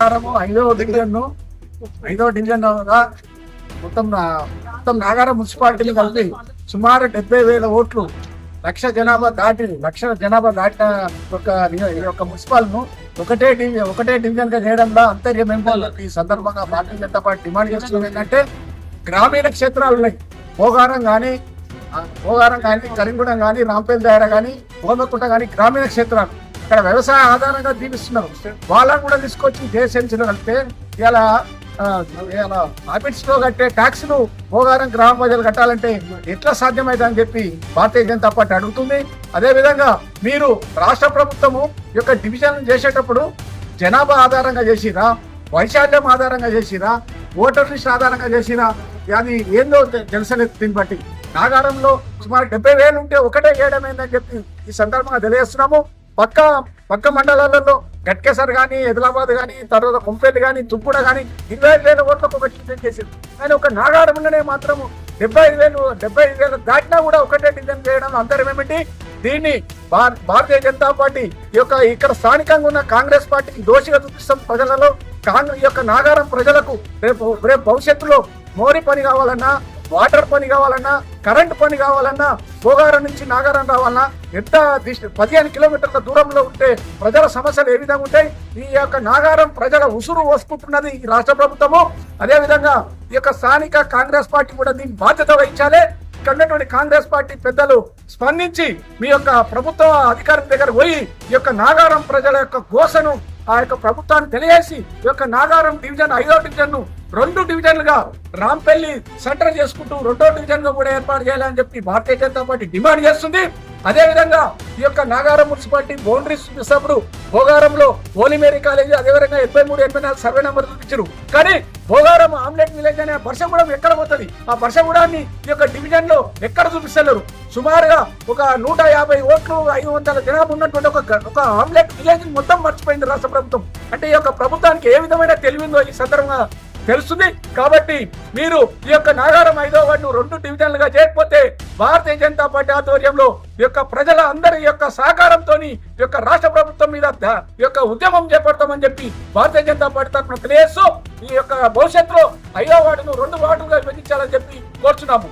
ఐదో డివిజన్ మొత్తం నాగారం మున్సిపాలిటీని కలిపి సుమారు 70,000 ఓట్లు లక్ష జనాభా దాటిన ఒక మున్సిపాల్ను ఒకటే డివిజన్ గా చేయడంలో అంతర్యం ఏంటో ఈ సందర్భంగా భారతీయ జనతా పార్టీ డిమాండ్ చేస్తున్నది ఏంటంటే గ్రామీణ క్షేత్రాలు ఉన్నాయి. భోగారం కానీ కరీంగూడెం కానీ రాంపేల్ దాయర కానీ హోమకుంట కానీ గ్రామీణ క్షేత్రాలు ఇక్కడ వ్యవసాయ ఆధారంగా జీవిస్తున్నారు. వాళ్ళని కూడా తీసుకొచ్చి జేఎస్ఎంసీలో కలిపితే ఇలా హ్యాబిట్స్ లో కట్టే ట్యాక్స్ ను భోగారం గ్రామ ప్రజలు కట్టాలంటే ఎట్లా సాధ్యమైందని చెప్పి భారతీయ జనతా పార్టీ అడుగుతుంది. అదే విధంగా మీరు రాష్ట్ర ప్రభుత్వము యొక్క డివిజన్ చేసేటప్పుడు జనాభా ఆధారంగా చేసిరా, వైశాల్యం ఆధారంగా చేసిరా, ఓటర్ లిస్ట్ ఆధారంగా చేసిరా, అది ఏందో తెలుసలేదు. దీన్ని బట్టి నాగారంలో సుమారు 70,000 ఉంటే ఒకటే చేయడమైందని చెప్పి ఈ సందర్భంగా తెలియజేస్తున్నాము. పక్క మండలాలలో గట్కేసర్ కానీ, ఆదిలాబాద్ కానీ, తర్వాత కొంపేలి కానీ, తుప్పుడ కానీ 25,000 ఓట్లకు ఒక డివిజన్ చేసింది. కానీ ఒక నాగారంలోనే మాత్రము 75,000 దాటినా కూడా ఒకటే డివిజన్ చేయడం అంతరం ఏమిటి? దీన్ని భారతీయ జనతా పార్టీ ఇక్కడ స్థానికంగా ఉన్న కాంగ్రెస్ పార్టీకి దోషిగా చూపిస్తాం. ప్రజలలో ఈ యొక్క నాగారం ప్రజలకు రేపు భవిష్యత్తులో మోరీ పని కావాలన్నా, వాటర్ పని కావాలన్నా, కరెంట్ పని కావాలన్నా, భోగారం నుంచి నాగారం రావాలన్నా ఎంత 15 కిలోమీటర్ల దూరంలో ఉంటే ప్రజల సమస్యలు ఏ విధంగా ఉంటాయి? ఈ యొక్క నాగారం ప్రజల ఉసురు పోసుకుంటున్నది ఈ రాష్ట్ర ప్రభుత్వము. అదేవిధంగా ఈ యొక్క స్థానిక కాంగ్రెస్ పార్టీ కూడా దీన్ని బాధ్యత వహించాలి. ఇక్కడ ఉన్నటువంటి కాంగ్రెస్ పార్టీ పెద్దలు స్పందించి మీ యొక్క ప్రభుత్వ అధికారుల దగ్గర పోయి ఈ యొక్క నాగారం ప్రజల యొక్క ఘోషను ఆ యొక్క ప్రభుత్వాన్ని తెలియజేసి ఈ యొక్క నాగారం డివిజన్ 5వ డివిజన్ ను 2 డివిజన్లుగా రాంపల్లి సెంటర్ చేసుకుంటూ 2వ డివిజన్ గా కూడా ఏర్పాటు చేయాలని చెప్పి భారతీయ జనతా పార్టీ డిమాండ్ చేస్తుంది. అదేవిధంగా ఈ యొక్క నాగారం మున్సిపాలిటీ బౌండరీస్ చూసినప్పుడు భోగారంలో హోలీమేరీ కాలేజీ, అదేవిధంగా 83, 84 సర్వే నెంబర్ చూపించారు. కానీ భోగారం ఆమ్లెట్ విలేజ్ అనే పర్షగూడెం ఎక్కడ పోతుంది? ఆ పర్షగూడాన్ని ఈ యొక్క డివిజన్ లో ఎక్కడ చూపిస్తలేరు. సుమారుగా ఒక 150 ఓట్లు 500 జనాభా ఉన్నటువంటి ఒక ఆమ్లెట్ విలేజ్ మొత్తం మర్చిపోయింది రాష్ట్ర ప్రభుత్వం. అంటే ఈ యొక్క ప్రభుత్వానికి ఏ విధమైన తెలివిందో ఈ సందర్భంగా తెలుస్తుంది. కాబట్టి మీరు ఈ యొక్క నాగారం 5వ వార్డును 2 డివిజన్లుగా చేయకపోతే భారతీయ జనతా పార్టీ ఆధ్వర్యంలో ఈ యొక్క ప్రజల అందరి యొక్క సహకారంతో ఈ యొక్క రాష్ట్ర ప్రభుత్వం మీద ఈ యొక్క ఉద్యమం చేపడతామని చెప్పి భారతీయ జనతా పార్టీ తరఫున తెలియజేస్తూ ఈ యొక్క భవిష్యత్తులో 5వ వార్డును 2 వార్డులుగా విభజించాలని చెప్పి కోరుచున్నాము.